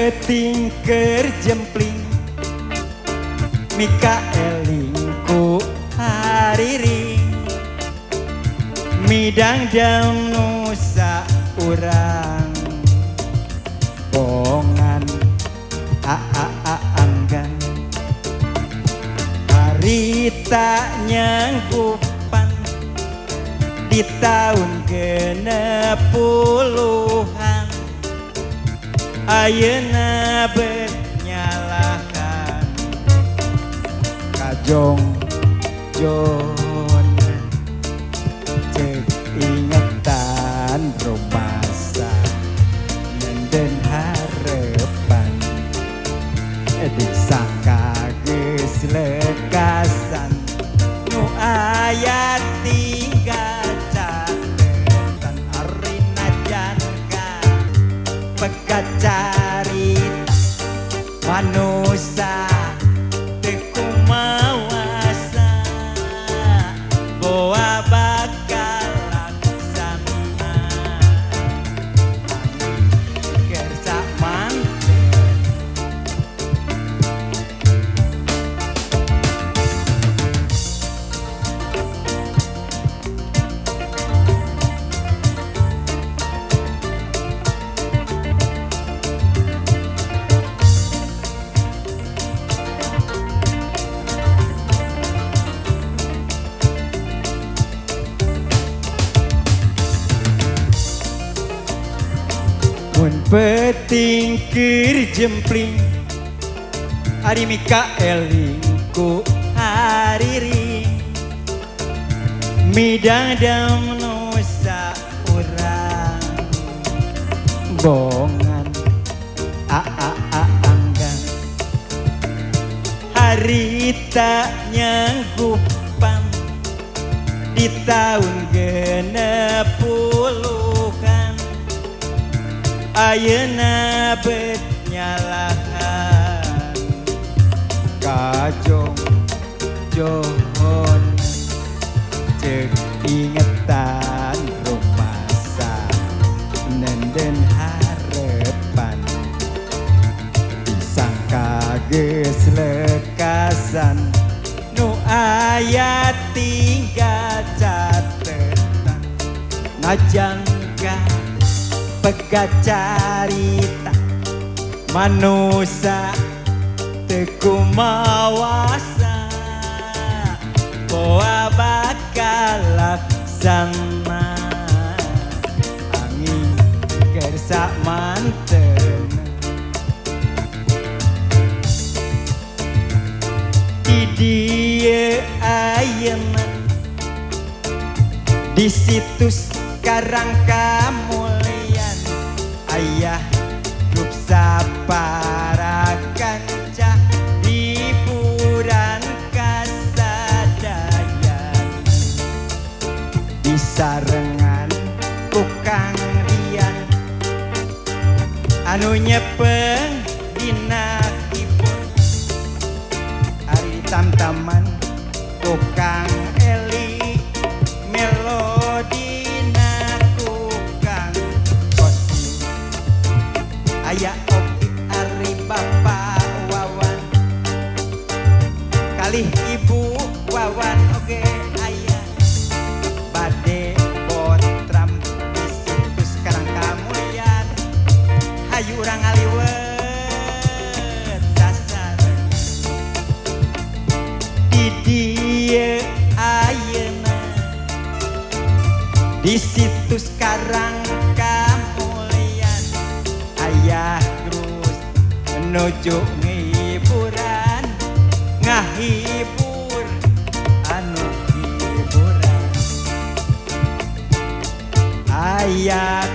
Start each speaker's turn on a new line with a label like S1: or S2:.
S1: petingker jempling Mikaelingku hariri midang jam nusa urang bongan anggan harita nyangkupan di tahun genep puluhan ayeuna bernyalakan kajong jonan cek ingetan romasa nenden harepan disangka geus lekasan nu aya tinggal catetan arina janka pegat carita manusia teu kumawasa boa bakal laksana kersa manten mun petingker jempling ari Mikaelingku hariri midang dam nusa urang bongan anggan harita nyangkupan di tahun genep puluhan ayeuna bernyalakan kajong johon cek ingetan rumasa nenden harepan disangka geus lekasan nu aya tinggal catetan ngajangka pegat carita manusia teu kumawasa boa bakal laksana angin kersa manten di dieu ayeuna di situs Karang Kamulyan ayah grup saparakan cah hiburan kasadayan di sarengan tukang rian anu nyepeng dina keyboard ari tamtaman tukang eli melodina kukang kosi aya oki ari bapak Wawan kalih ibu Wawan oge aya bade botram di situs Karang Kamulyan hayu urang ngaliwet sasaran di dieu ayeuna di situs Karang Kamulyan ayah terus menuju ngiburan ngahibur anu hiburan ayah